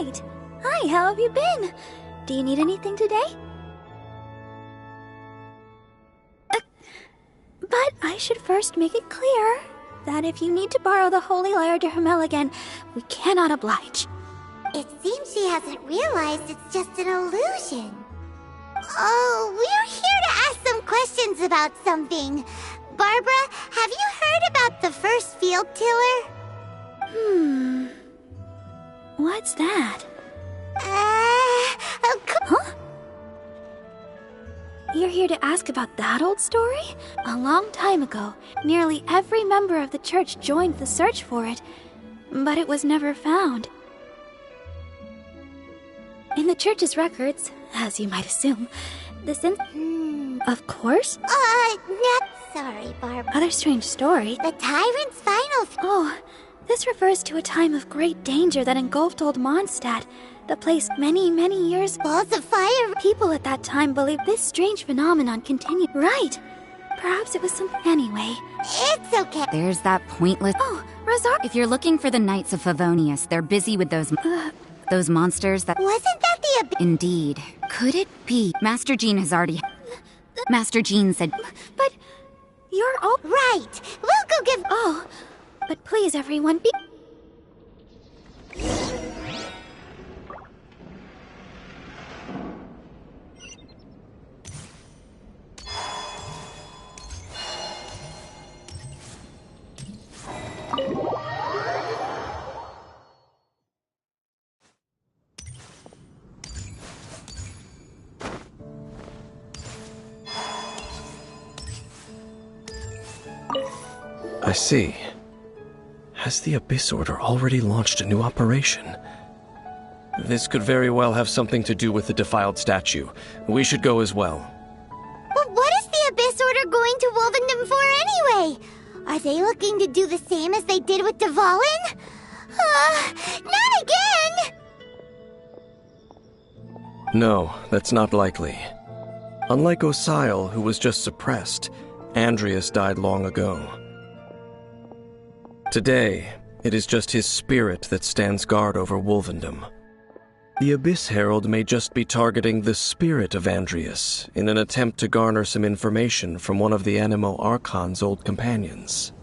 Right. Hi, how have you been? Do you need anything today? But I should first make it clear that if you need to borrow the Holy Lyre de Hermel again, we cannot oblige. It seems she hasn't realized it's just an illusion. Oh, we're here to ask some questions about something. Barbara, have you heard about the first field tiller? What's that? Huh? You're here to ask about that old story? A long time ago, nearly every member of the church joined the search for it, but it was never found. In the church's records, as you might assume, Of course? Not sorry, Barbara. Other strange story. The tyrant's final... Oh, this refers to a time of great danger that engulfed old Mondstadt, the place many, many years... Balls of fire... People at that time believed this strange phenomenon continued. Right. Perhaps it was some... Anyway. It's okay. There's that pointless... Oh, Razar... If you're looking for the Knights of Favonius, they're busy with those monsters that... Wasn't that the... Indeed. Could it be? Master Jean has already... Master Jean said... But... You're all... Right. We'll go give... Oh. But please, everyone, be... I see. Has the Abyss Order already launched a new operation? This could very well have something to do with the defiled statue. We should go as well. But what is the Abyss Order going to Wolvendom for anyway? Are they looking to do the same as they did with Dvalin? Not again! No, that's not likely. Unlike Osile, who was just suppressed, Andreas died long ago. Today, it is just his spirit that stands guard over Wolvendom. The Abyss Herald may just be targeting the spirit of Andreas in an attempt to garner some information from one of the Animo Archon's old companions.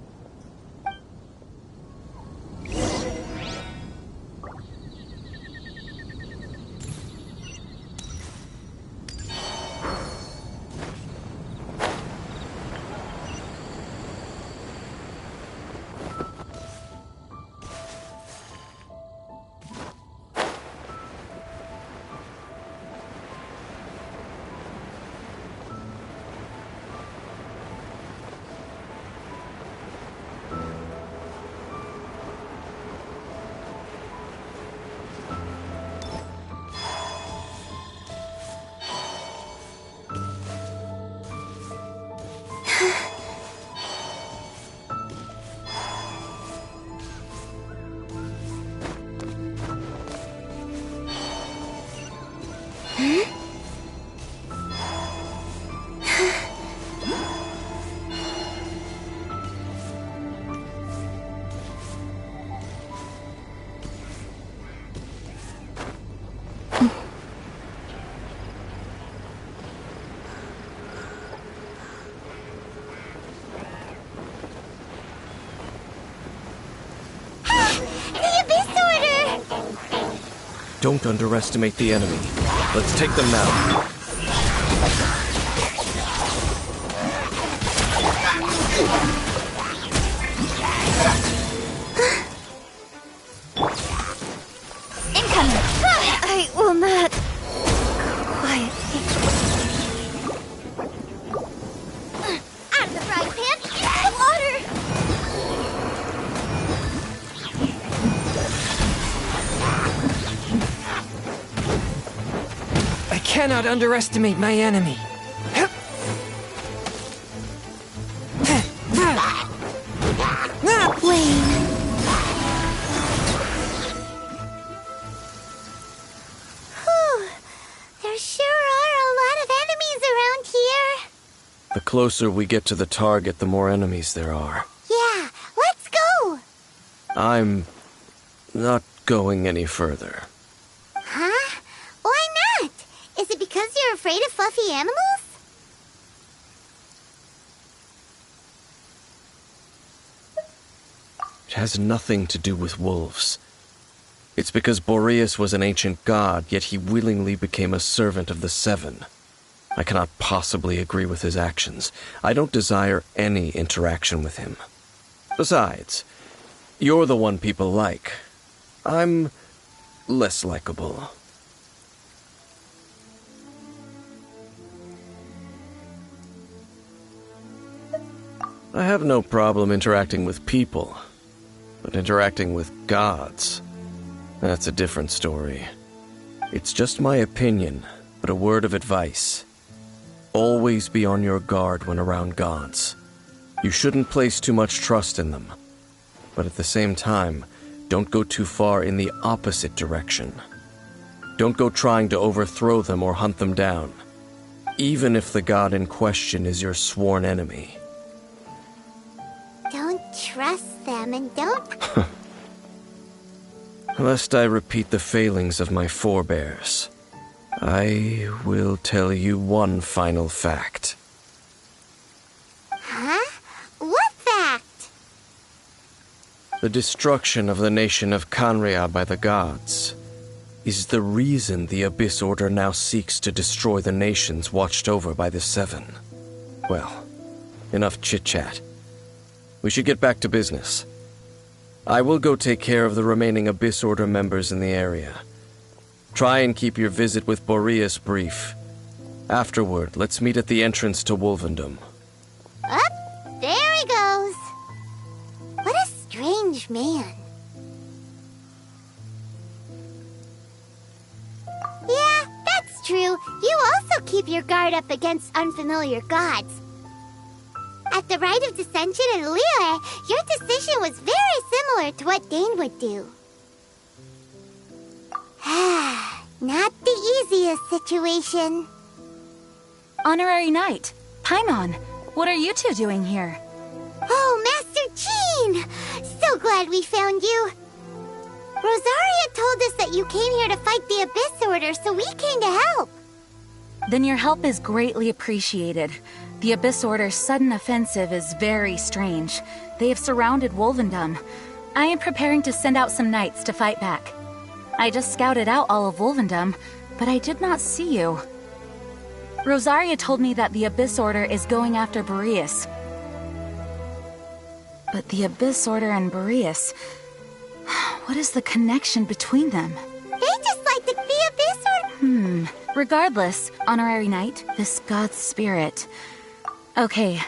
Don't underestimate the enemy. Let's take them now. Incoming! I will not... Quietly. Out of the frying pan, into the water! I cannot underestimate my enemy. The closer we get to the target, the more enemies there are. Yeah, let's go! I'm not going any further. fluffy animals? It has nothing to do with wolves. It's because Boreas was an ancient god, yet he willingly became a servant of the Seven. I cannot possibly agree with his actions. I don't desire any interaction with him. Besides, you're the one people like. I'm less likable. I have no problem interacting with people, but interacting with gods, that's a different story. It's just my opinion, but a word of advice. Always be on your guard when around gods. You shouldn't place too much trust in them, but at the same time, don't go too far in the opposite direction. Don't go trying to overthrow them or hunt them down, even if the god in question is your sworn enemy. Don't trust them and don't... Lest I repeat the failings of my forebears, I will tell you one final fact. Huh? What fact? The destruction of the nation of Canria by the gods is the reason the Abyss Order now seeks to destroy the nations watched over by the Seven. Well, enough chit-chat. We should get back to business. I will go take care of the remaining Abyss Order members in the area. Try and keep your visit with Boreas brief. Afterward, let's meet at the entrance to Wolvendom. Up, there he goes. What a strange man. Yeah, that's true. You also keep your guard up against unfamiliar gods. At the Rite of Dissension in Liyue, your decision was very similar to what Dane would do. Not the easiest situation. Honorary Knight, Paimon, what are you two doing here? Oh, Master Jean! So glad we found you. Rosaria told us that you came here to fight the Abyss Order, so we came to help. Then your help is greatly appreciated. The Abyss Order's sudden offensive is very strange. They have surrounded Wolvendom. I am preparing to send out some knights to fight back. I just scouted out all of Wolvendom, but I did not see you. Rosaria told me that the Abyss Order is going after Boreas. But the Abyss Order and Boreas... what is the connection between them? They just like the Abyss Order. Regardless, Honorary Knight, this god's spirit... Okay.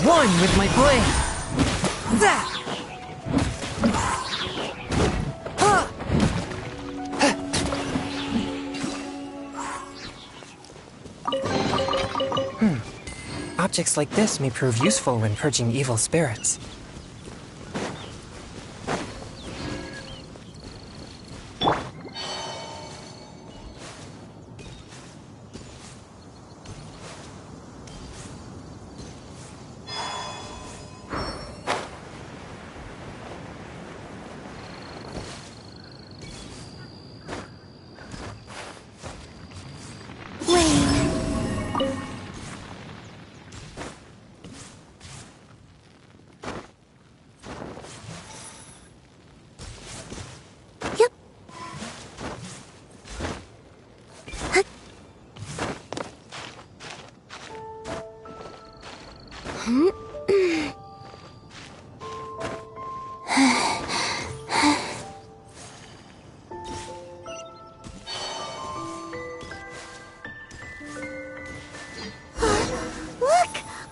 One with my blade. That. Objects like this may prove useful when purging evil spirits. Look!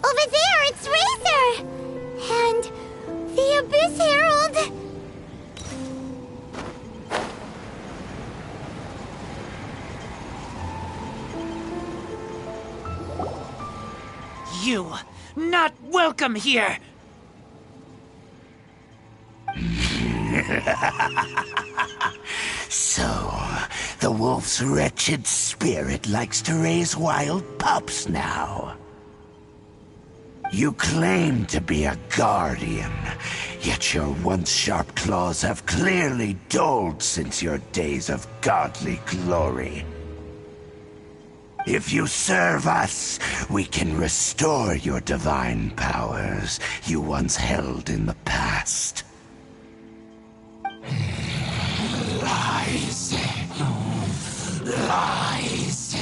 Over there, it's Razor! And the Abyss Herald! You, not welcome here! So, the wolf's wretched spirit likes to raise wild pups now. You claim to be a guardian, yet your once sharp claws have clearly dulled since your days of godly glory. If you serve us, we can restore your divine powers you once held in the past. Lies. Lies.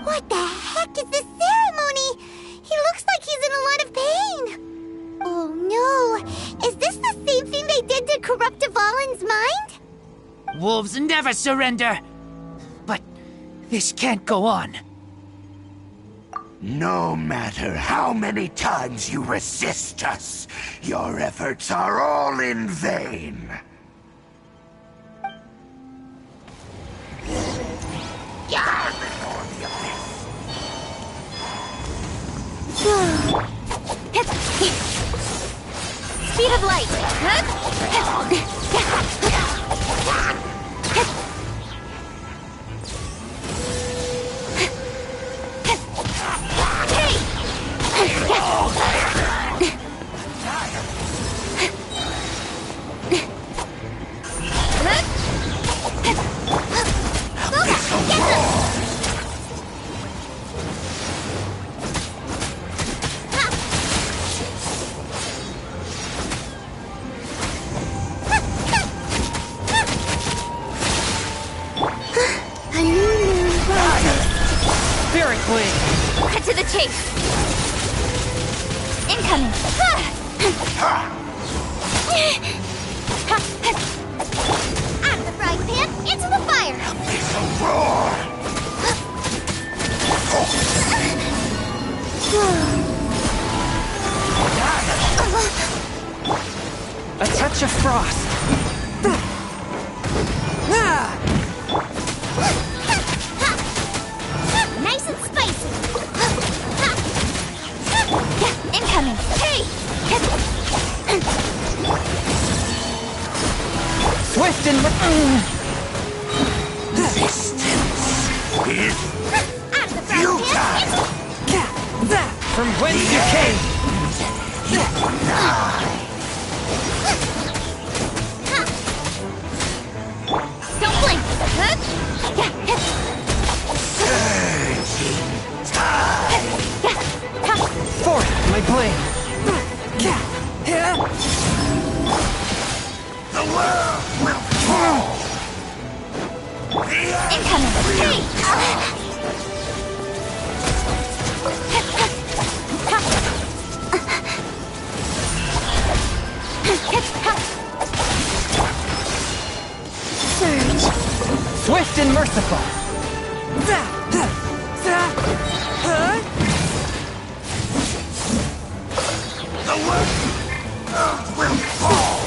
What the heck is this ceremony? He looks like he's in a lot of pain. Oh no! Is this the same thing they did to corrupt Dvalin's mind? Wolves never surrender! But this can't go on. No matter how many times you resist us, your efforts are all in vain. Speed of light! Spirit Blade! Cut to the chase! Incoming! Out of the frying pan, into the fire! It's a roar! A touch of frost. Nice and spicy! Incoming! Hey! Swift and... Resistance is Out of the frying pan, futile! From whence you came! Don't blink! Forth, my blade! The world will fall! Incoming! Hey! Surge! Swift and merciful! The world will fall!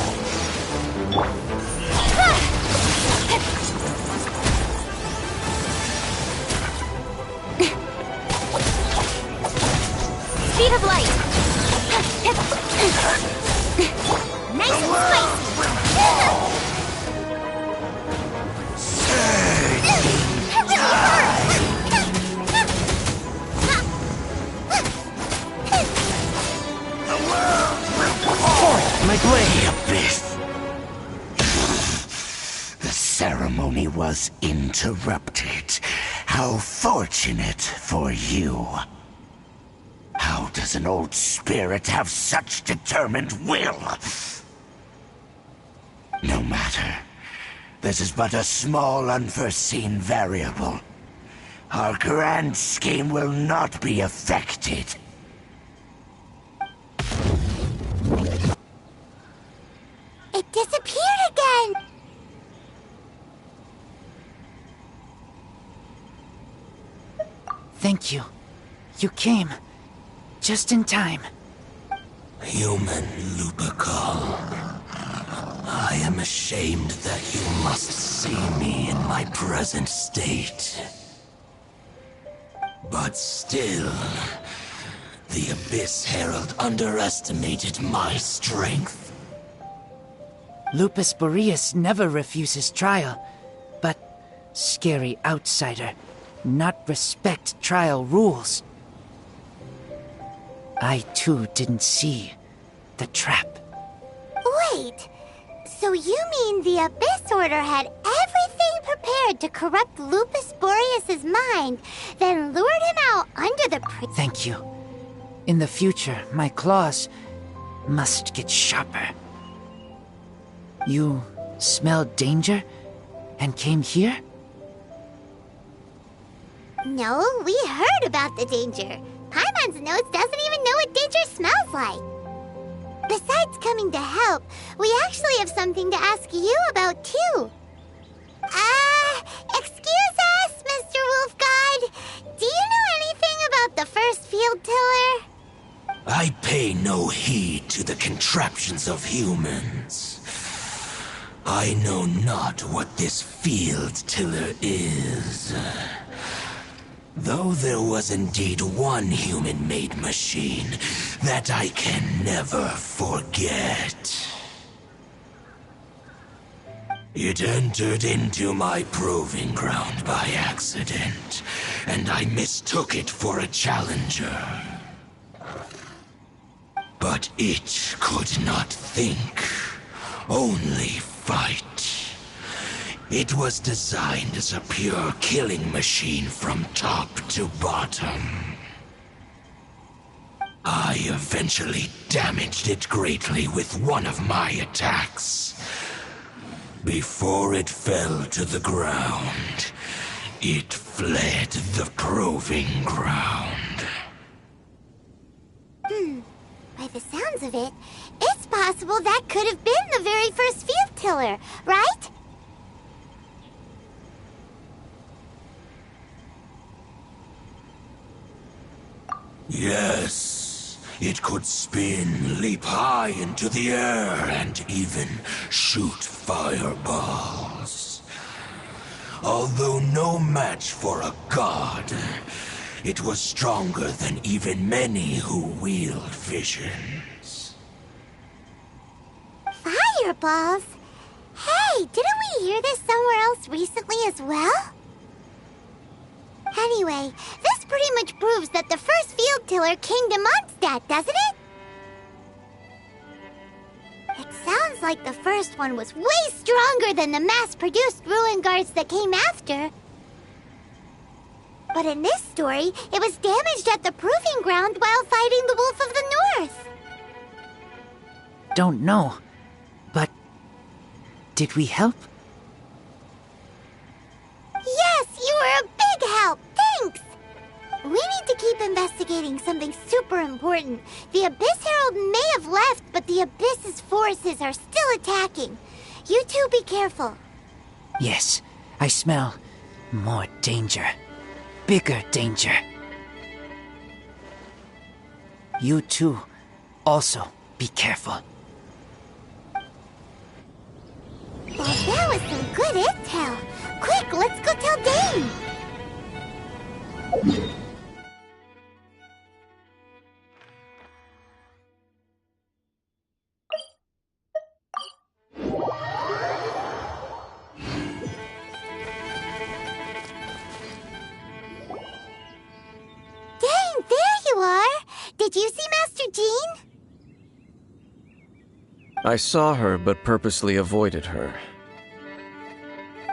Speed of light! nice and spicy! Forth, my blade! The abyss! The ceremony was interrupted. How fortunate for you. How does an old spirit have such determined will? No matter. This is but a small unforeseen variable. Our grand scheme will not be affected. Thank you. You came. Just in time. Human Lupercal, I am ashamed that you must see me in my present state. But still, the Abyss Herald underestimated my strength. Lupus Boreas never refuses trial, but scary outsider, not respect trial rules. I too didn't see the trap. Wait, so you mean the Abyss Order had everything prepared to corrupt Lupus Boreas' mind, then lured him out under the Thank you. In the future, my claws must get sharper. You smelled danger and came here? No, we heard about the danger. Paimon's nose doesn't even know what danger smells like. Besides coming to help, we actually have something to ask you about too. Excuse us, Mr. Wolf God. Do you know anything about the first field tiller? I pay no heed to the contraptions of humans. I know not what this field tiller is. Though there was indeed one human-made machine that I can never forget. It entered into my proving ground by accident, and I mistook it for a challenger. But it could not think, only fight. It was designed as a pure killing machine from top to bottom. I eventually damaged it greatly with one of my attacks. Before it fell to the ground, it fled the proving ground. By the sounds of it, it's possible that could have been the very first field tiller, right? Yes, it could spin, leap high into the air, and even shoot fireballs. Although no match for a god, it was stronger than even many who wield visions. Fireballs? Hey, didn't we hear this somewhere else recently as well? Anyway, this pretty much proves that the first field tiller came to Mondstadt, doesn't it? It sounds like the first one was way stronger than the mass-produced ruin guards that came after. But in this story, it was damaged at the proving ground while fighting the Wolf of the North. Don't know, but did we help? Yes, you were a big help. Thanks. We need to keep investigating something super important. The Abyss Herald may have left, but the Abyss's forces are still attacking. You two be careful. Yes, I smell more danger. Bigger danger. You too, also be careful. Well, that was some good intel. Quick, let's go tell Dane. Dane, there you are. Did you see Master Jean? I saw her, but purposely avoided her.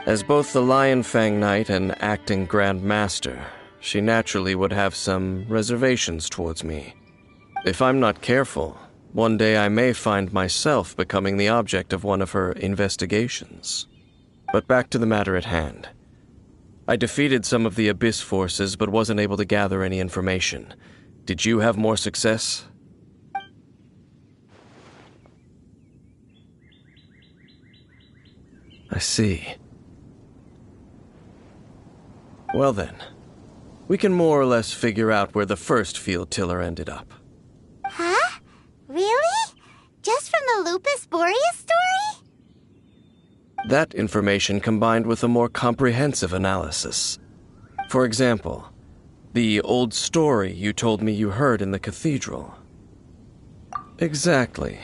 As both the Lion Fang Knight and acting Grand Master, she naturally would have some reservations towards me. If I'm not careful, one day I may find myself becoming the object of one of her investigations. But back to the matter at hand. I defeated some of the Abyss forces, but wasn't able to gather any information. Did you have more success? I see. Well then, We can more or less figure out where the first field tiller ended up. Huh? Really? Just from the Lupus Boreas story? That information combined with a more comprehensive analysis. For example, the old story you told me you heard in the cathedral. Exactly.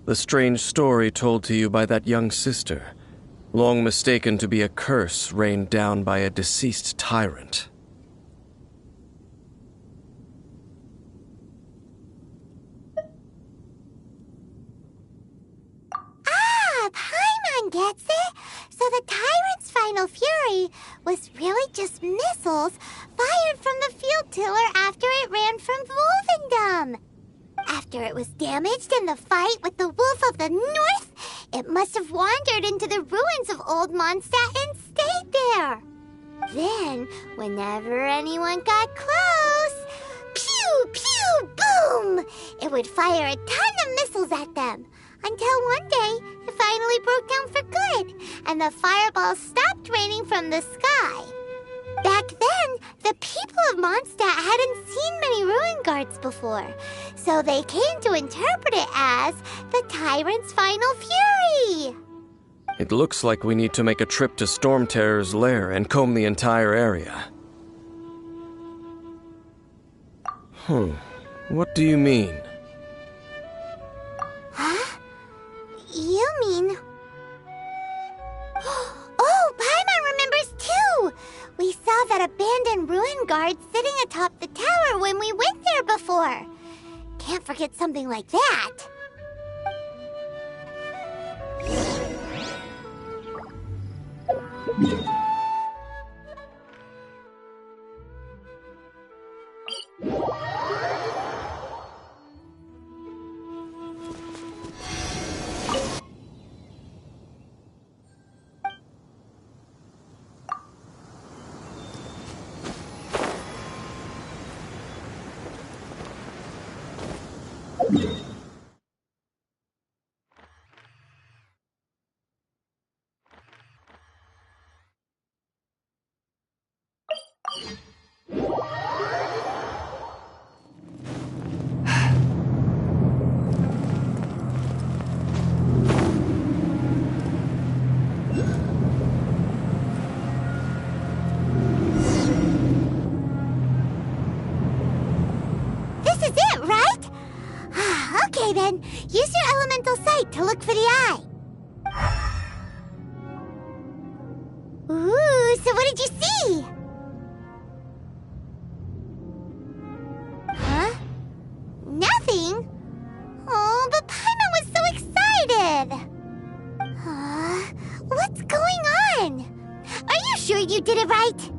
The strange story told to you by that young sister, long mistaken to be a curse rained down by a deceased tyrant. Paimon gets it! So the tyrant's final fury was really just missiles fired from the field tiller after it ran from Wolvendom. After it was damaged in the fight with the Wolf of the North, it must have wandered into the ruins of Old Mondstadt and stayed there. Then, whenever anyone got close, pew, pew, boom! It would fire a ton of missiles at them. Until one day, it finally broke down for good, and the fireballs stopped raining from the sky. Back then, the people of Mondstadt hadn't seen many ruin guards before, so they came to interpret it as the tyrant's final fury. It looks like we need to make a trip to Storm Terror's lair and comb the entire area. What do you mean? Huh? You mean... Oh, Paimon remembers too! We saw that abandoned ruin guard sitting atop the tower when we went there before. Can't forget something like that. Okay then, use your elemental sight to look for the eye. Ooh, so what did you see? Huh? Nothing? Oh, but Paimon was so excited! What's going on? Are you sure you did it right?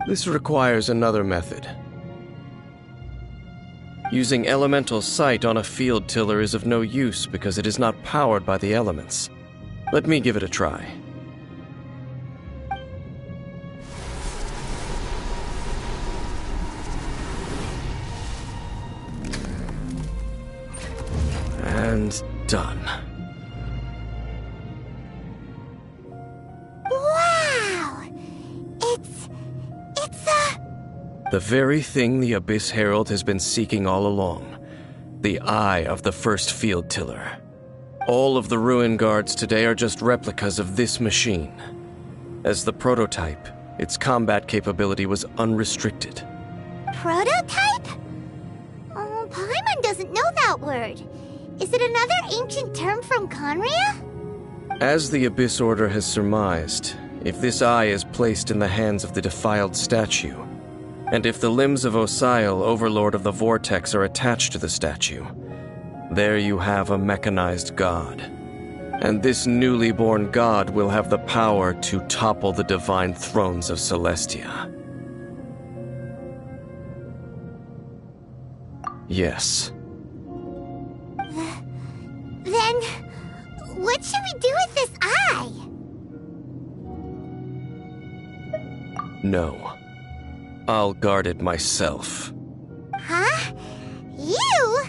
This requires another method. Using elemental sight on a field tiller is of no use because it is not powered by the elements. Let me give it a try. And done. Wow! It's the very thing the Abyss Herald has been seeking all along. The eye of the first field tiller. All of the ruin guards today are just replicas of this machine. As the prototype, its combat capability was unrestricted. Prototype? Oh, Paimon doesn't know that word. Is it another ancient term from Conria? As the Abyss Order has surmised, if this eye is placed in the hands of the defiled statue, and if the limbs of Osial, Overlord of the Vortex, are attached to the statue, there you have a mechanized god. And this newly born god will have the power to topple the divine thrones of Celestia. Yes. Then, what should we do with this eye? No. I'll guard it myself. Huh? You?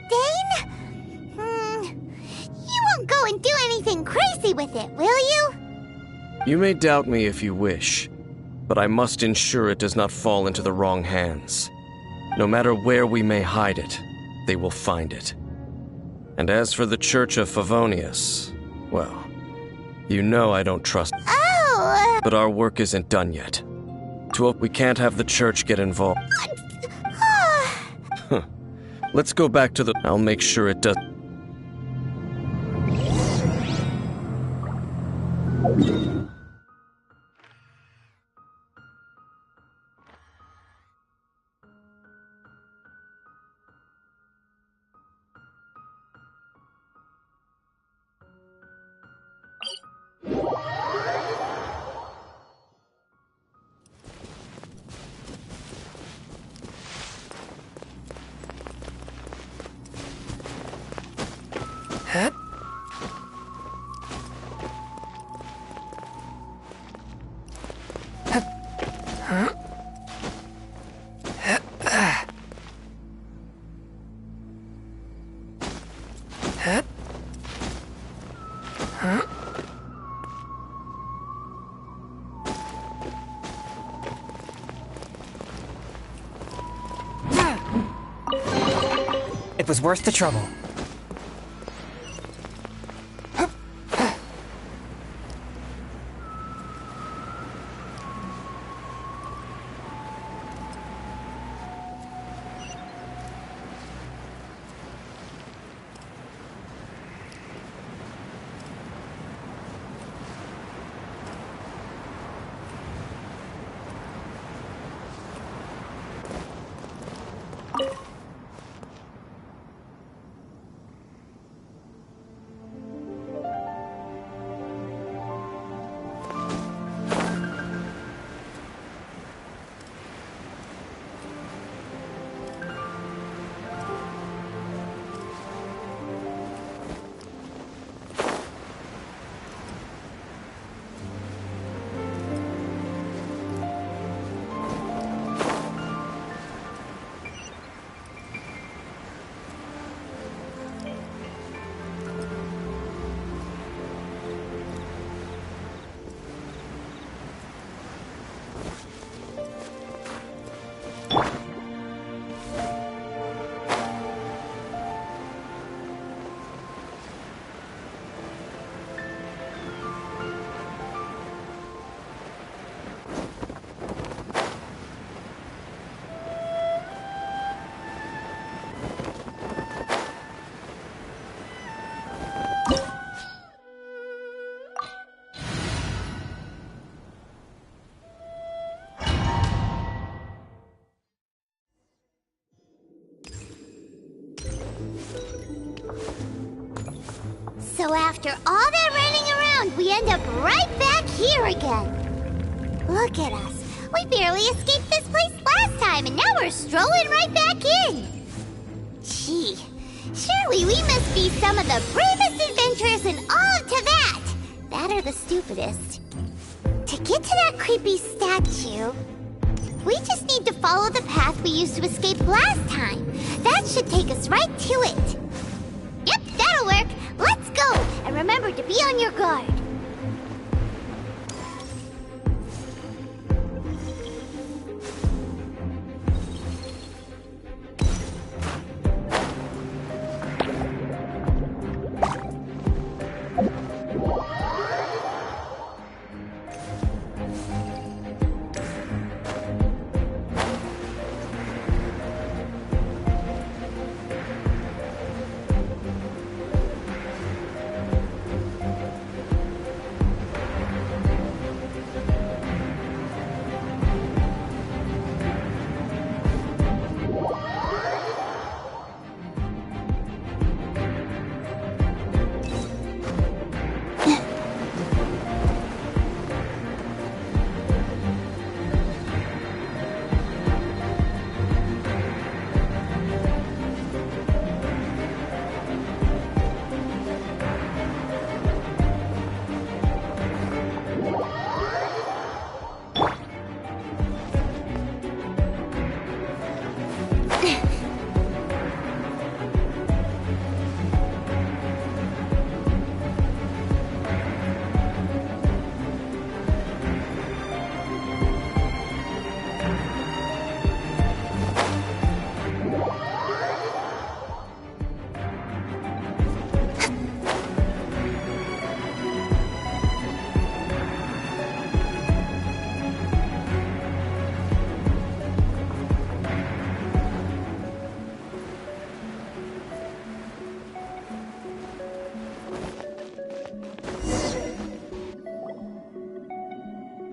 Dane? You won't go and do anything crazy with it, will you? You may doubt me if you wish, but I must ensure it does not fall into the wrong hands. No matter where we may hide it, they will find it. And as for the Church of Favonius, well, you know I don't trust. Oh! But our work isn't done yet. We can't have the church get involved. Let's go back to the... I'll make sure it does... It was worth the trouble. So after all that running around, we end up right back here again. Look at us. We barely escaped this place last time, and now we're strolling right back in. Gee, surely we must be some of the bravest adventurers in all of Teyvat. That are the stupidest. To get to that creepy statue, we just need to follow the path we used to escape last time. That should take us right to it. Yep, that'll work. Let's go! And remember to be on your guard.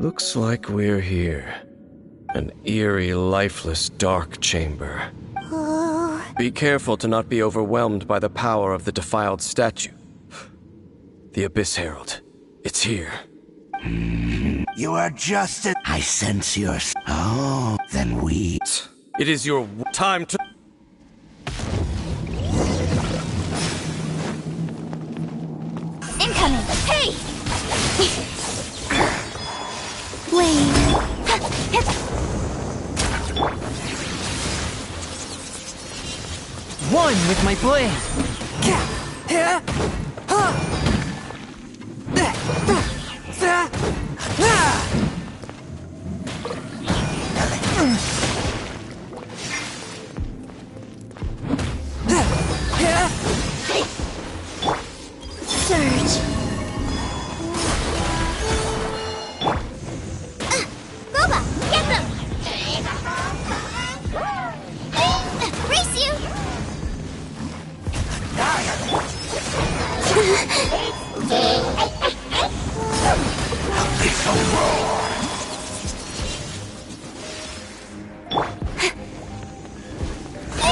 Looks like we're here. An eerie, lifeless, dark chamber. Be careful to not be overwhelmed by the power of the defiled statue. The Abyss Herald. It's here. You are just as... I sense your... Oh, then we... It is your time to... Incoming! Hey! Wayne. One with my blade. Surge. Boba, get them! Race you!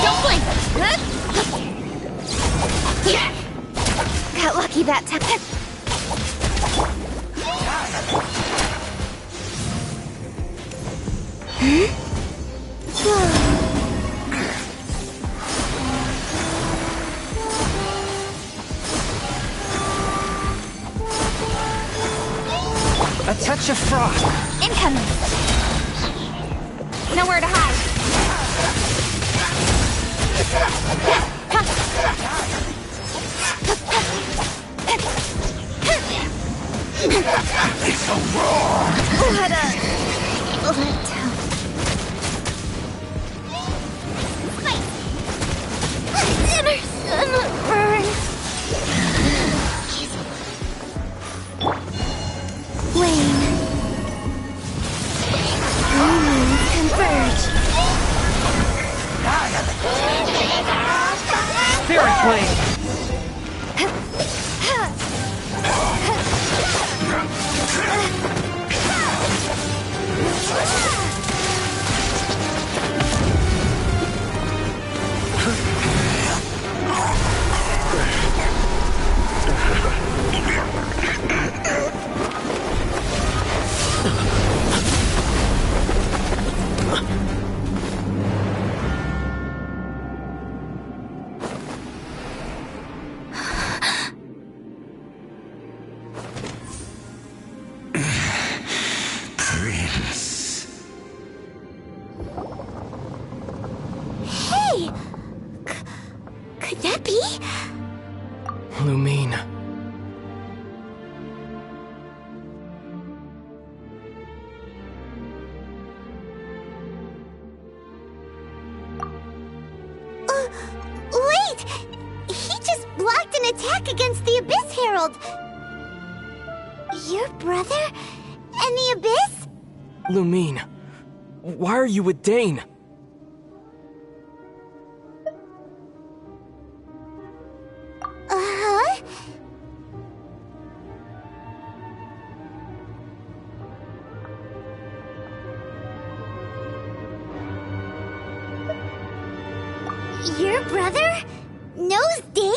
Don't blink! Got lucky that time. A touch of frost. Incoming! Nowhere to hide. What a letdown. Dinner sun burns. Wayne. Converge. Spirit blade. Hey! Could that be? Lumine. Wait! He just blocked an attack against the Abyss Herald! Your brother? And the Abyss? Lumine. Why are you with Dane? Uh-huh. Your brother knows Dane?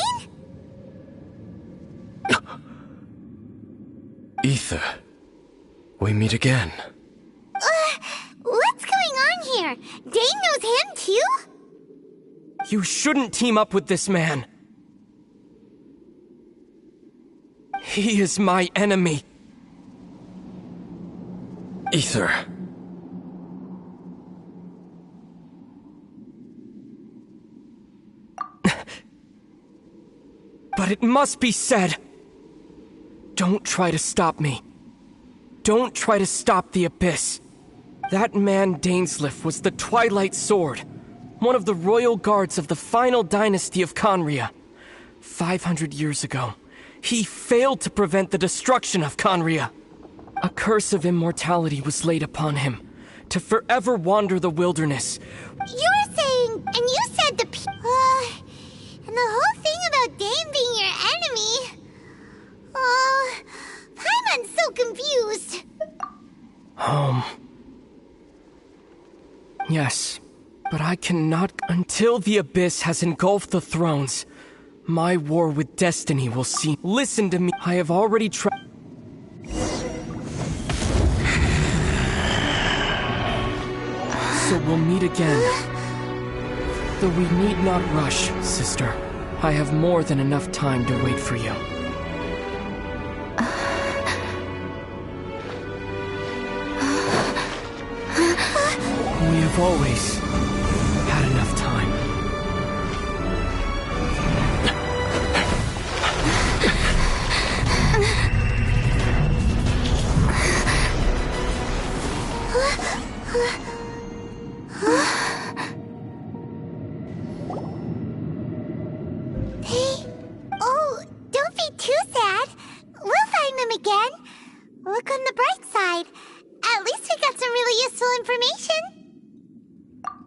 Ether. We meet again. What's going on here? Dane knows him too? You shouldn't team up with this man. He is my enemy. Ether. But it must be said. Don't try to stop me. Don't try to stop the Abyss. That man Dainsleif was the Twilight Sword, one of the royal guards of the final dynasty of Conria. 500 years ago, he failed to prevent the destruction of Conria. A curse of immortality was laid upon him, to forever wander the wilderness. You're saying, and you said and the whole thing about Dane being your enemy. Paimon's so confused. Home. Yes, but I cannot until the Abyss has engulfed the thrones. My war with destiny will see. Listen to me. I have already tried. So we'll meet again. Though we need not rush, sister. I have more than enough time to wait for you. We have always had enough time. Oh, don't be too sad. We'll find them again. Look on the bright side. At least we got some really useful information.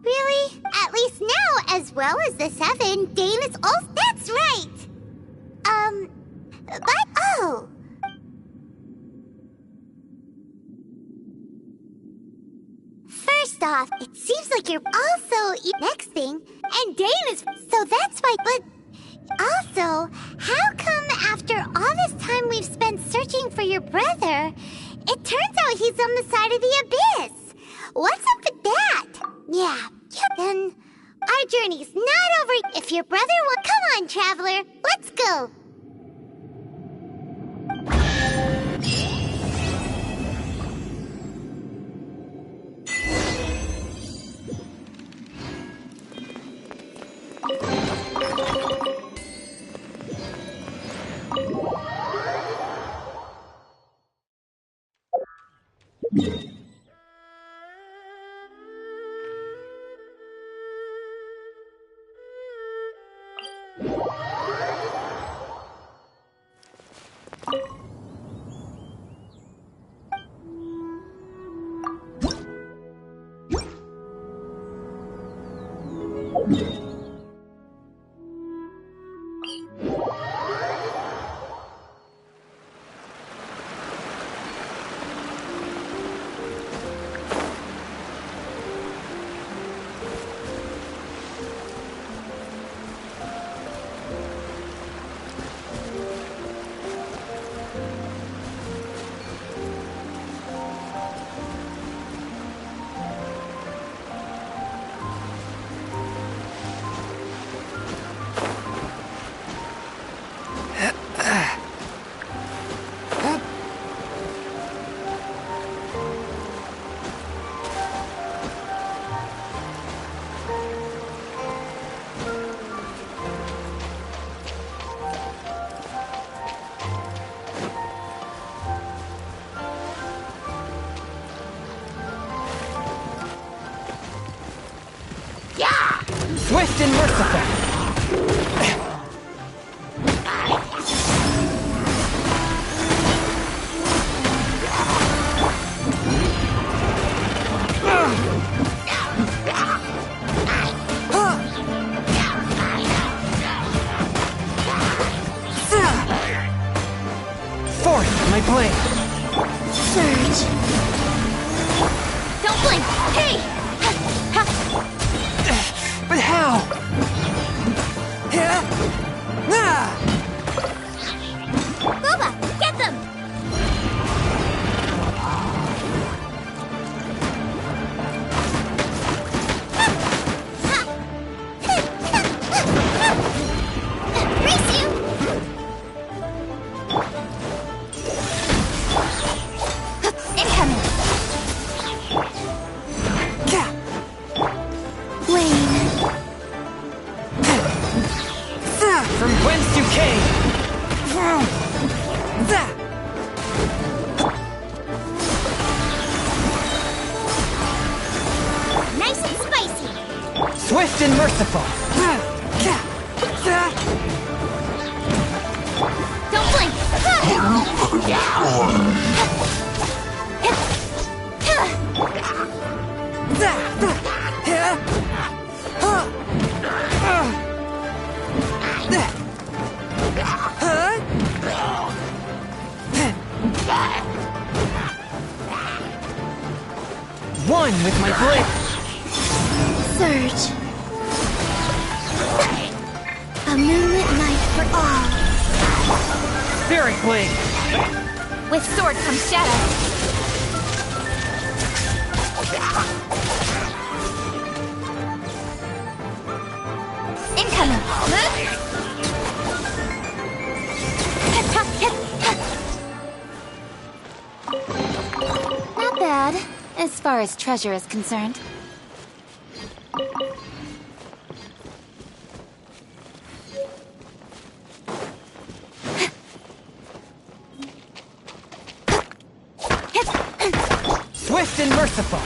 Really? At least now, as well as the 7, Dane is all... That's right! But... Oh! First off, it seems like you're also... Next thing, and Dane is... So that's why... But... Also, how come after all this time we've spent searching for your brother, it turns out he's on the side of the Abyss? What's up with that? Yeah, then our journey's not over. If your brother will... Come on, traveler, let's go. Swift and merciful! Forth, my blade! Surge. Don't blink! Hey! But how? Booba, get them! Race you! Incoming! Wayne. From whence you came! Nice and spicy! Swift and merciful! Don't blink! one with my blade. Surge. A moonlit night for all. Spirit blade. With sword comes shadow. Incoming. Not bad, as far as treasure is concerned. Swift and merciful.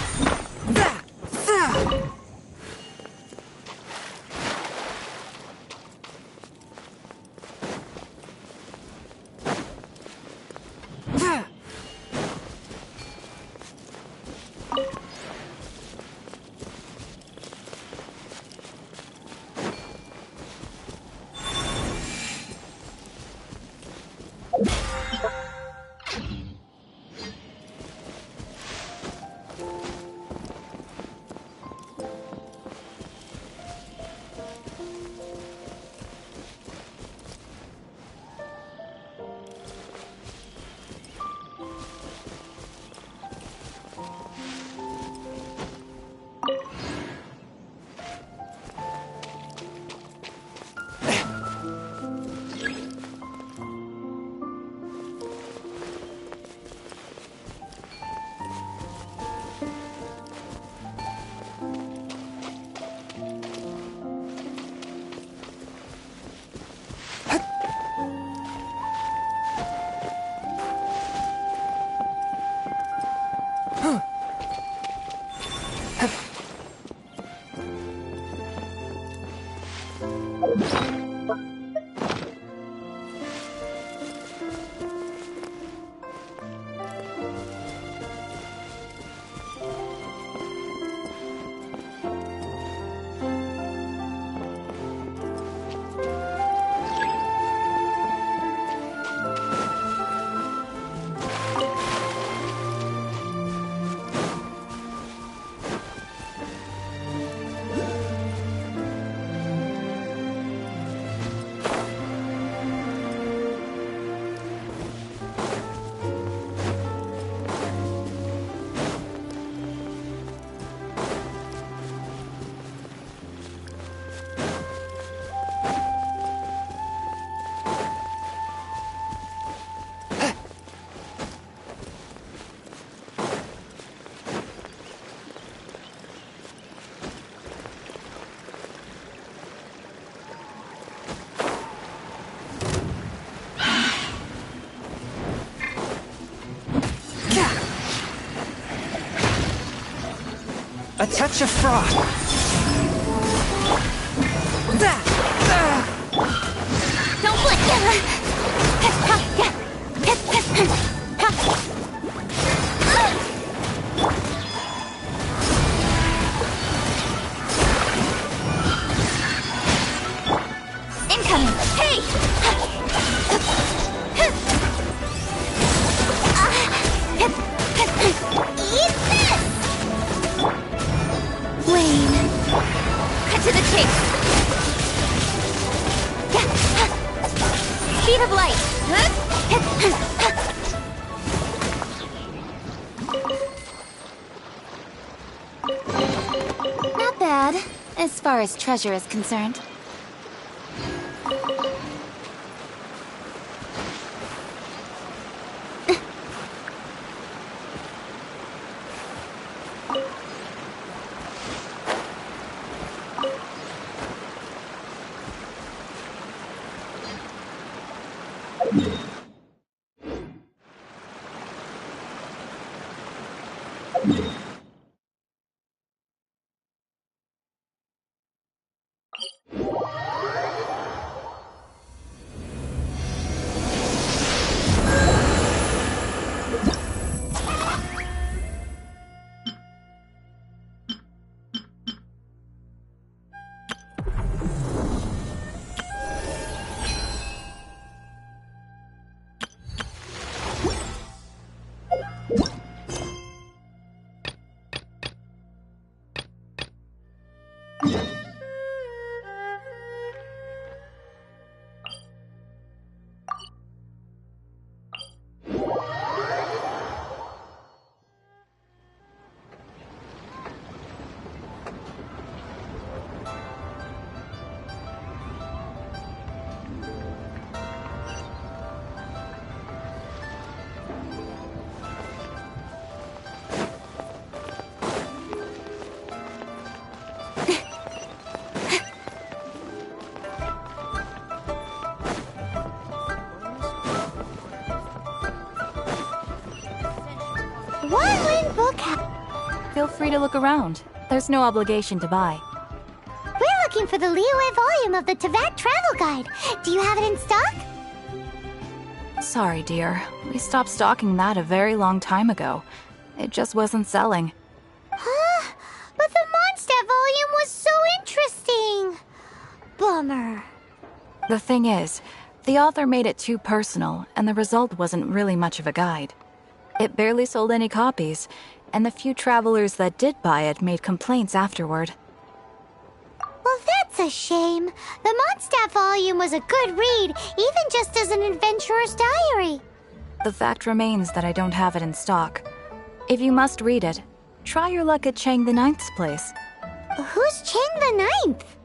A touch of froth. Don't blink! Incoming. Hey! Eat this! Lane. Cut to the chase. Speed of light. Not bad, as far as treasure is concerned. One book. Feel free to look around. There's no obligation to buy. We're looking for the Liyue volume of the Teyvat Travel Guide. Do you have it in stock? Sorry, dear. We stopped stocking that a very long time ago. It just wasn't selling. Huh? But the Mondstadt volume was so interesting. Bummer. The thing is, the author made it too personal, and the result wasn't really much of a guide. It barely sold any copies, and the few travelers that did buy it made complaints afterward. Well, that's a shame. The Mondstadt volume was a good read, even just as an adventurer's diary. The fact remains that I don't have it in stock. If you must read it, try your luck at Chang the Ninth's place. Who's Chang the Ninth?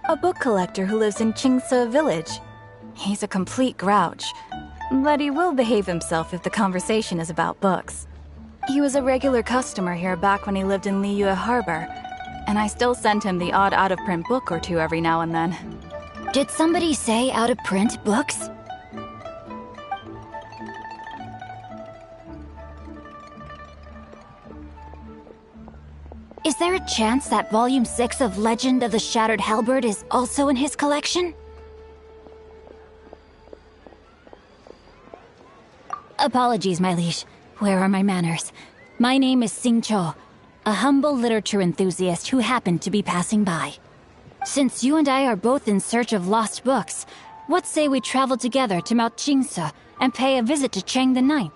A book collector who lives in Qingce village. He's a complete grouch, but he will behave himself if the conversation is about books. He was a regular customer here back when he lived in Liyue Harbor, and I still send him the odd out-of-print book or two every now and then. Did somebody say out-of-print books? Is there a chance that Volume 6 of Legend of the Shattered Halberd is also in his collection? Apologies, my liege. Where are my manners? My name is Sing Cho, a humble literature enthusiast who happened to be passing by. Since you and I are both in search of lost books, what say we travel together to Mount Qingce and pay a visit to Chang the Ninth?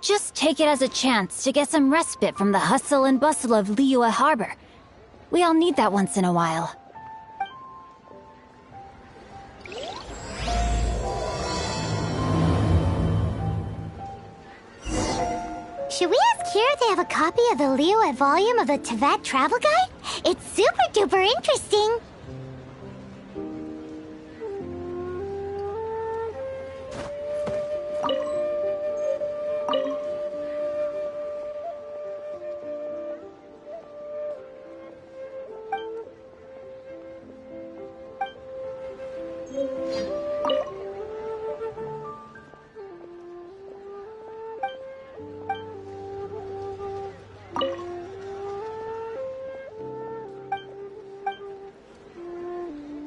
Just take it as a chance to get some respite from the hustle and bustle of Liyue Harbor. We all need that once in a while. Should we ask here if they have a copy of the Liyue volume of the Teyvat Travel Guide? It's super duper interesting.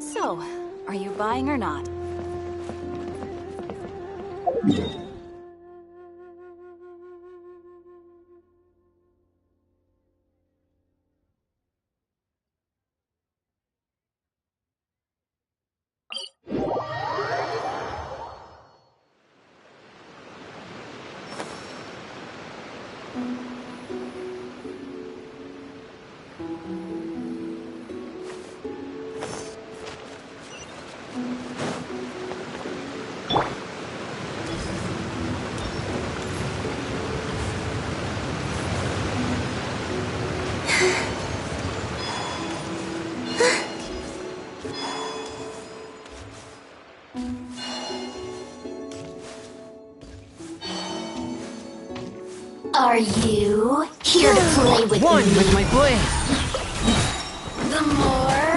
So, are you buying or not? Are you here to play with One me? with my blade! The more,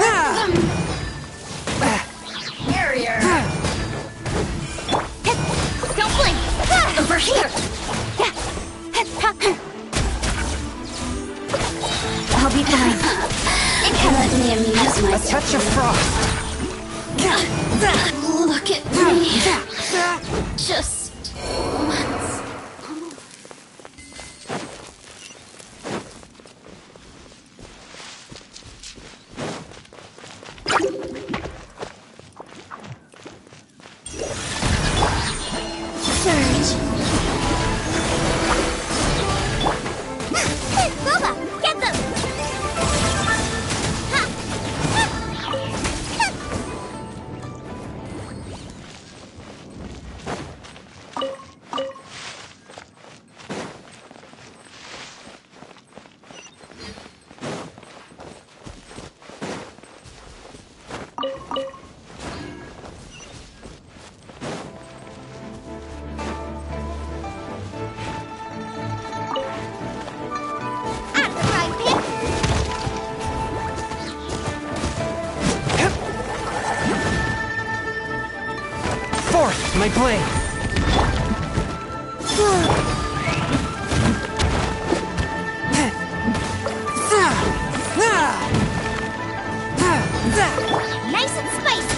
the scarier. Don't blink! Over here! I'll be fine. Let me amuse A myself. touch of frost! Look at me. Just once. Surge. Boba, get them! forth, my blade! Nice and spicy.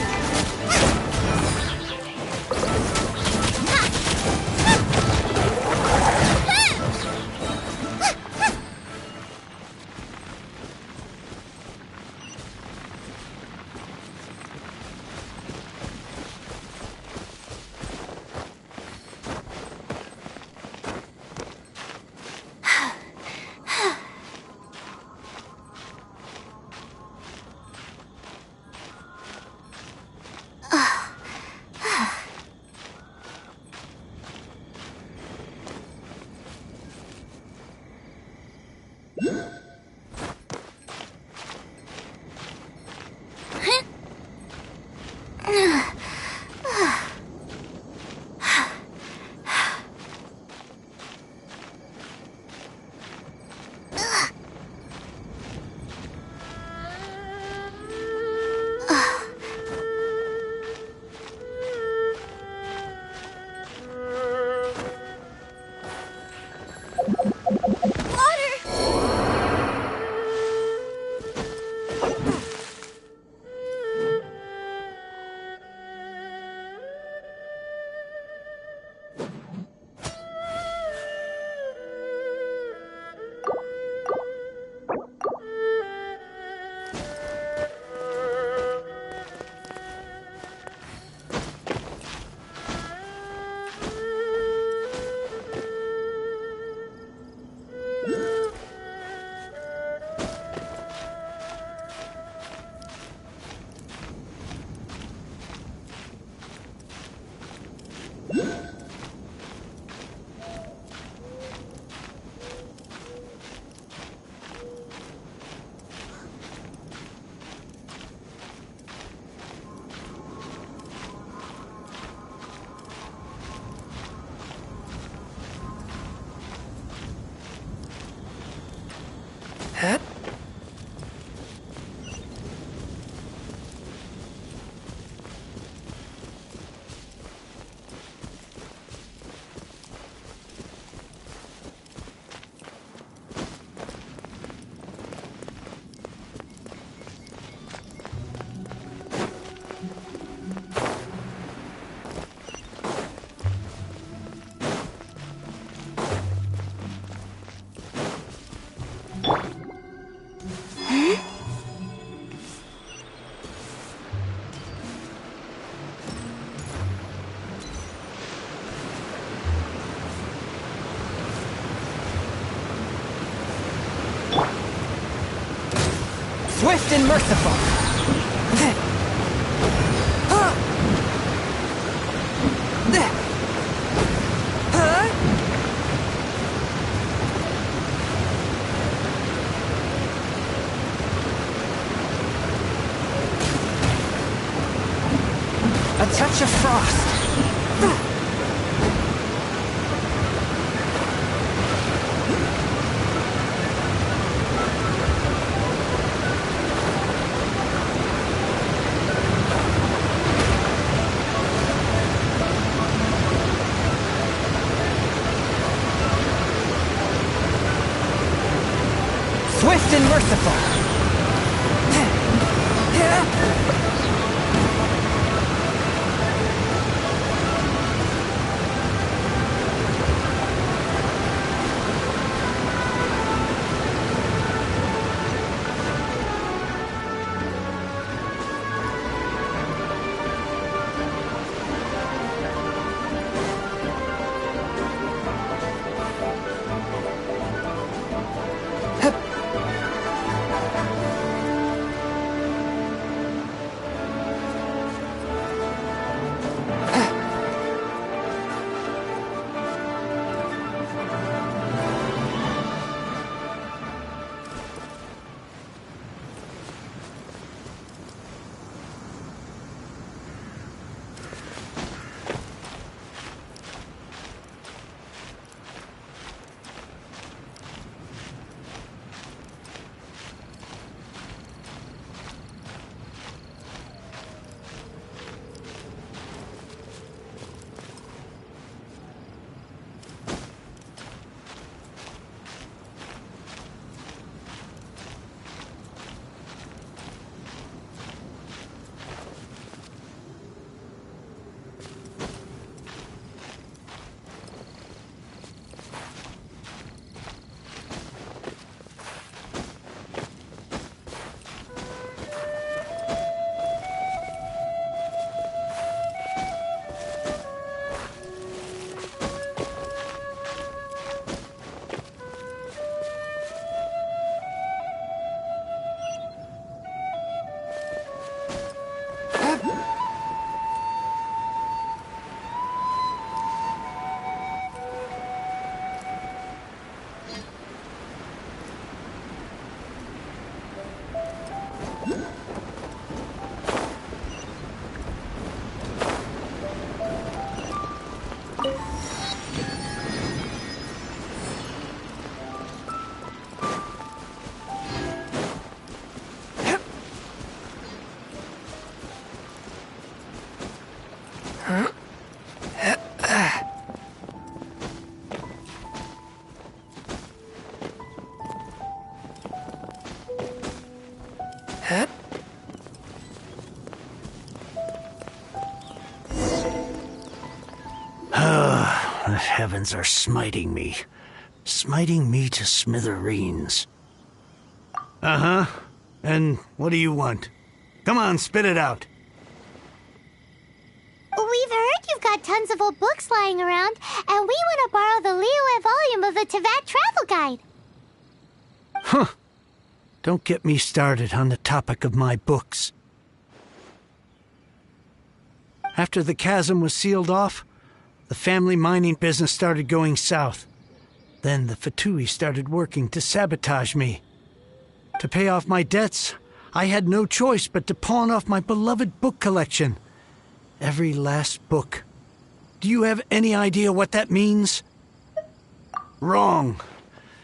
Swift and merciful! A touch of frost! Swift and merciful! heavens are smiting me. Smiting me to smithereens. Uh-huh. And what do you want? Come on, spit it out. We've heard you've got tons of old books lying around, and we want to borrow the Liyue volume of the Teyvat Travel Guide. Huh. Don't get me started on the topic of my books. After the chasm was sealed off, the family mining business started going south. Then the Fatui started working to sabotage me. To pay off my debts, I had no choice but to pawn off my beloved book collection. Every last book. Do you have any idea what that means? Wrong.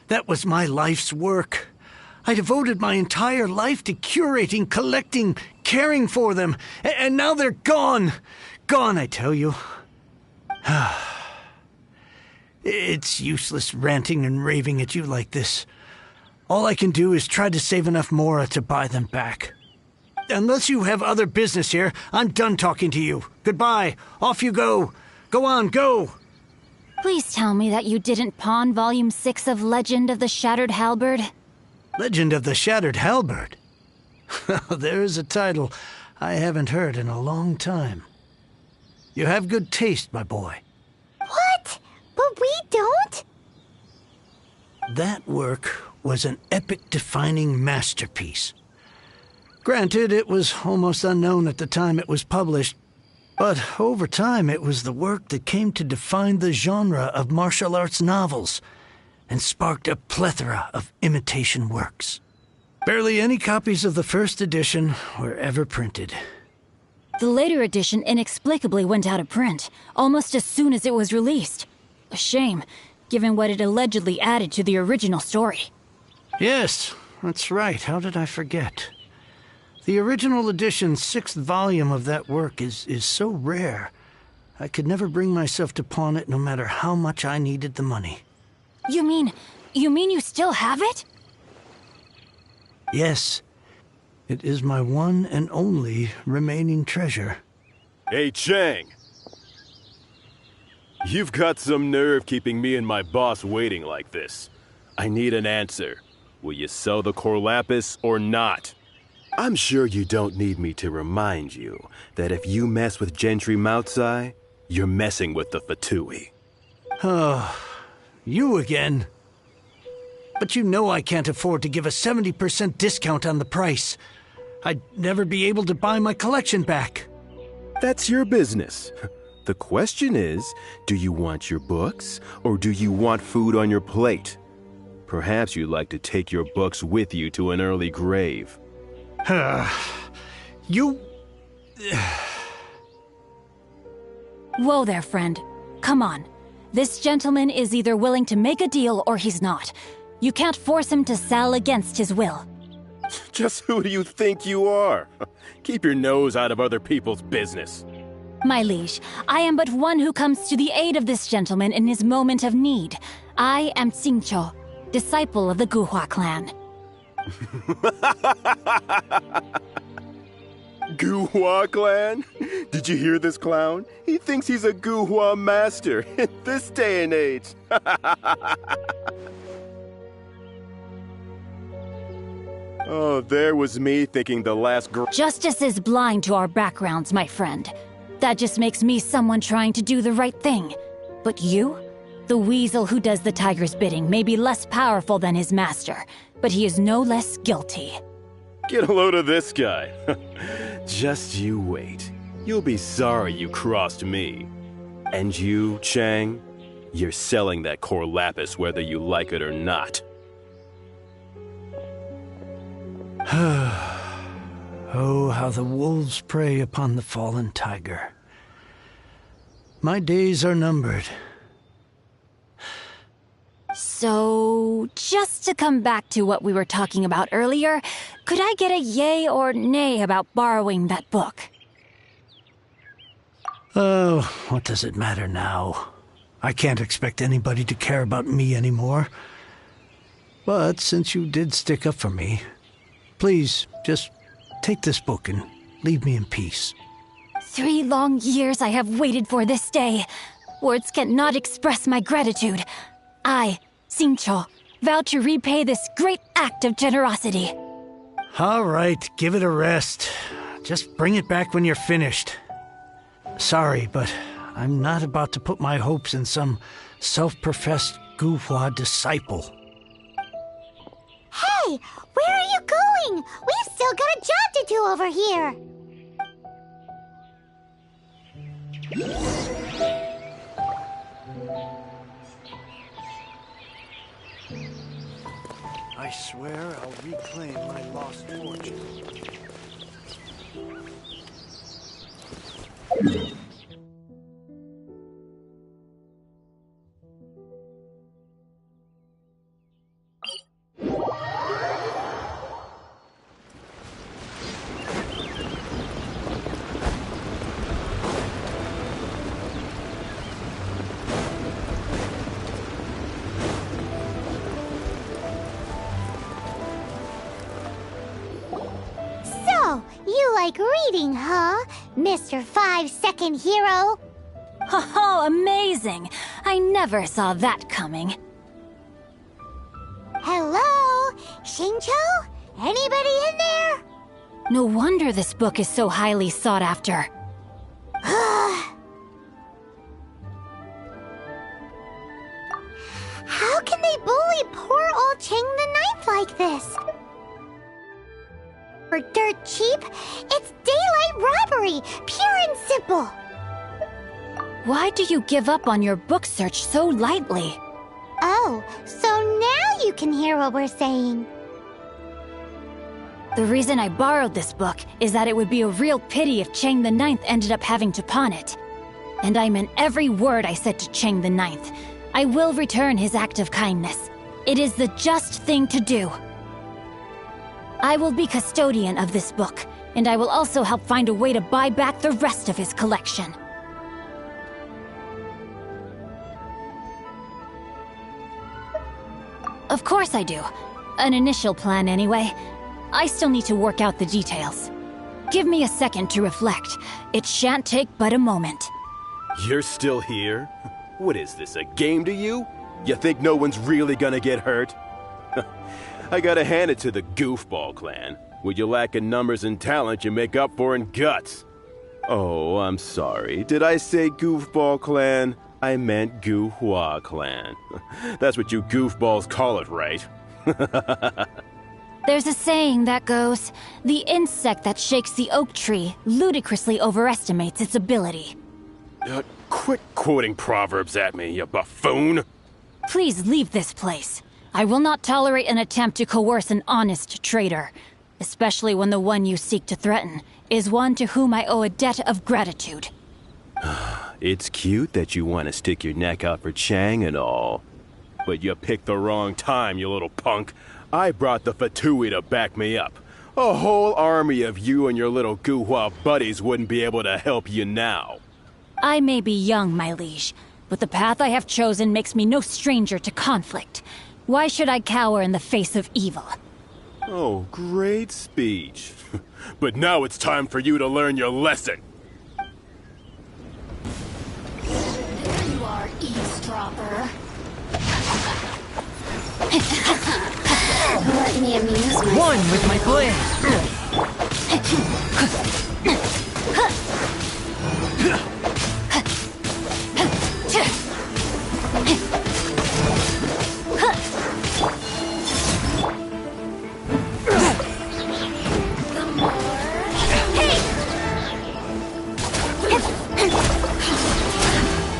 That was my life's work. I devoted my entire life to curating, collecting, caring for them, and now they're gone. Gone, I tell you. It's useless ranting and raving at you like this. All I can do is try to save enough Mora to buy them back. Unless you have other business here, I'm done talking to you. Goodbye. Off you go. Go on, go. Please tell me that you didn't pawn Volume 6 of Legend of the Shattered Halberd. Legend of the Shattered Halberd? There's a title I haven't heard in a long time. You have good taste, my boy. What? But we don't? That work was an epic-defining masterpiece. Granted, it was almost unknown at the time it was published, but over time it was the work that came to define the genre of martial arts novels and sparked a plethora of imitation works. Barely any copies of the first edition were ever printed. The later edition inexplicably went out of print, almost as soon as it was released. A shame, given what it allegedly added to the original story. Yes, that's right. How did I forget? The original edition's 6th volume of that work is so rare, I could never bring myself to pawn it no matter how much I needed the money. You mean you still have it? Yes. It is my one and only remaining treasure. Hey, Chang! You've got some nerve keeping me and my boss waiting like this. I need an answer. Will you sell the core lapis or not? I'm sure you don't need me to remind you that if you mess with Gentry Moutsai, you're messing with the Fatui. Oh, you again. But you know I can't afford to give a 70% discount on the price. I'd never be able to buy my collection back. That's your business. The question is, do you want your books, or do you want food on your plate? Perhaps you'd like to take your books with you to an early grave. You... Whoa there, friend. Come on. This gentleman is either willing to make a deal or he's not. You can't force him to sell against his will. Just who do you think you are? Keep your nose out of other people's business. My liege, I am but one who comes to the aid of this gentleman in his moment of need. I am Xingqiu, disciple of the Guhua clan. Guhua clan? Did you hear this clown? He thinks he's a Guhua master in this day and age. Oh, there was me thinking the last girl. Justice is blind to our backgrounds, my friend. That just makes me someone trying to do the right thing. But you? The weasel who does the tiger's bidding may be less powerful than his master, but he is no less guilty. Get a load of this guy. Just you wait. You'll be sorry you crossed me. And you, Chang, you're selling that core lapis whether you like it or not. Oh, how the wolves prey upon the fallen tiger. My days are numbered. So, just to come back to what we were talking about earlier, could I get a yay or nay about borrowing that book? Oh, what does it matter now? I can't expect anybody to care about me anymore. But since you did stick up for me, please, just take this book and leave me in peace. 3 long years I have waited for this day. Words cannot express my gratitude. I, Xingqiu, vow to repay this great act of generosity. All right, give it a rest. Just bring it back when you're finished. Sorry, but I'm not about to put my hopes in some self-professed Guhua disciple. Hey, where are you going? We've still got a job to do over here. I swear I'll reclaim my lost fortune. So, you like reading, huh, Mr. 5-second hero? Oh, amazing! I never saw that coming. Hello? Xingqiu? Anybody in there? No wonder this book is so highly sought after. How can they bully poor old Cheng the Ninth like this? For dirt cheap, it's daylight robbery, pure and simple. Why do you give up on your book search so lightly? Oh, so now you can hear what we're saying. The reason I borrowed this book is that it would be a real pity if Cheng the Ninth ended up having to pawn it. And I meant every word I said to Cheng the Ninth. I will return his act of kindness. It is the just thing to do. I will be custodian of this book, and I will also help find a way to buy back the rest of his collection. Of course I do. An initial plan anyway. I still need to work out the details. Give me a second to reflect. It shan't take but a moment. You're still here? What is this, a game to you? You think no one's really gonna get hurt? I gotta hand it to the Goofball clan. What you lack in numbers and talent, you make up for in guts. Oh, I'm sorry. Did I say Goofball clan? I meant Guhua clan. That's what you goofballs call it, right? There's a saying that goes, the insect that shakes the oak tree ludicrously overestimates its ability. Quit quoting proverbs at me, you buffoon! Please leave this place. I will not tolerate an attempt to coerce an honest trader, especially when the one you seek to threaten is one to whom I owe a debt of gratitude. It's cute that you want to stick your neck out for Chang and all. But you picked the wrong time, you little punk. I brought the Fatui to back me up. A whole army of you and your little Guhua buddies wouldn't be able to help you now. I may be young, my liege, but the path I have chosen makes me no stranger to conflict. Why should I cower in the face of evil? Oh, great speech. But now it's time for you to learn your lesson. There you are, eavesdropper. Let me amuse myself. One with my blade!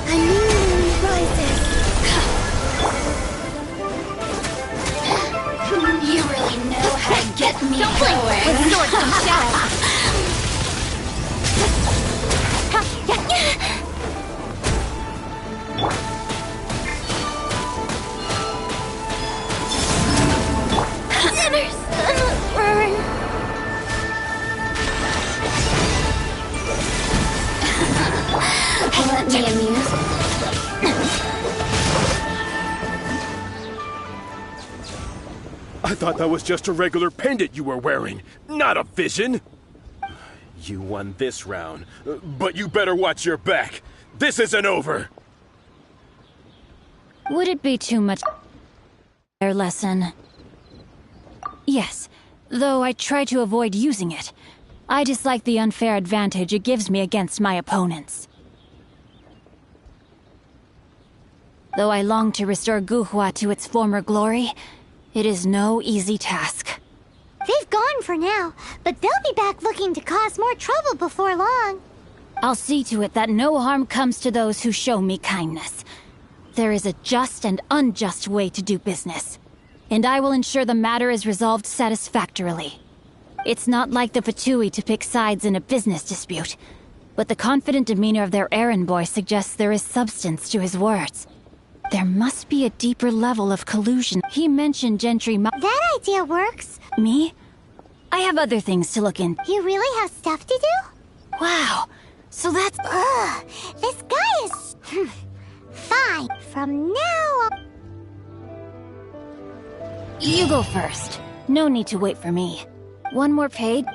A new moon rises. You really know how to get me going. With swords and shadows! Dinner's gonna burn. Let me amuse. I thought that was just a regular pendant you were wearing, not a vision. You won this round, but you better watch your back. This isn't over. Would it be too much their lesson? Yes, though I try to avoid using it. I dislike the unfair advantage it gives me against my opponents. Though I long to restore Guhua to its former glory, it is no easy task. They've gone for now, but they'll be back looking to cause more trouble before long. I'll see to it that no harm comes to those who show me kindness. There is a just and unjust way to do business, and I will ensure the matter is resolved satisfactorily. It's not like the Fatui to pick sides in a business dispute, but the confident demeanor of their errand boy suggests there is substance to his words. There must be a deeper level of collusion. He mentioned Gentry That idea works. Me? I have other things to look in. You really have stuff to do? Wow, so that's... Ugh, this guy is... fine. From now on... You go first. No need to wait for me. One more page.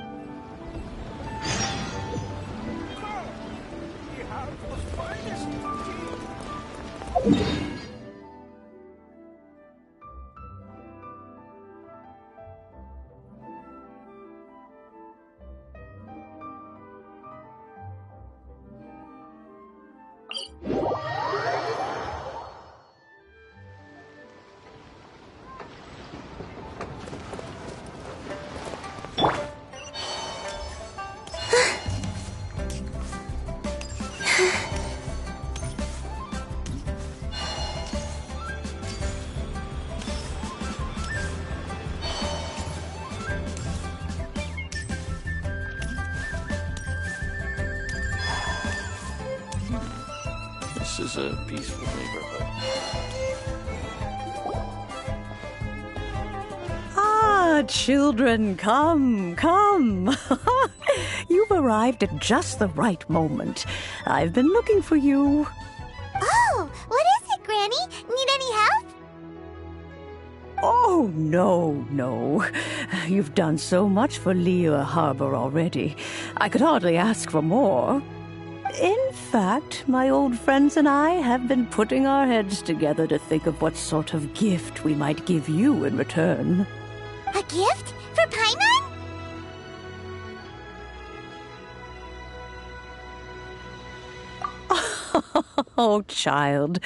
This is a peaceful neighborhood. Ah, children, come, come. You've arrived at just the right moment. I've been looking for you. Oh, what is it, Granny? Need any help? Oh, no. You've done so much for Liyue Harbor already. I could hardly ask for more. In fact, my old friends and I have been putting our heads together to think of what sort of gift we might give you in return. A gift? For Paimon? Oh, child,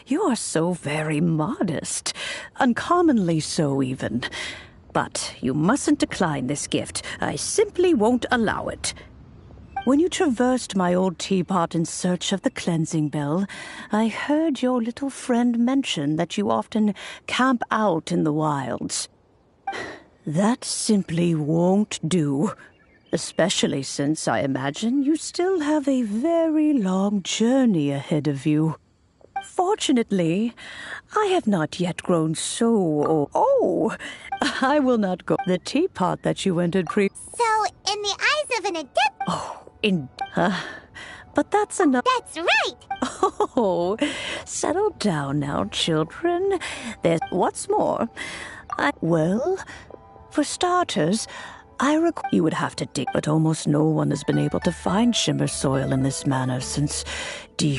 you are so very modest. Uncommonly so, even. But you mustn't decline this gift. I simply won't allow it. When you traversed my old teapot in search of the cleansing bell, I heard your little friend mention that you often camp out in the wilds. That simply won't do, especially since I imagine you still have a very long journey ahead of you. Fortunately, I have not yet grown so old. Oh, I will not go. The teapot that you entered So, in the eyes of an adept... but that's enough. That's right! Oh, settle down now, children. What's more, well, for starters, you would have to dig, but almost no one has been able to find shimmer soil in this manner since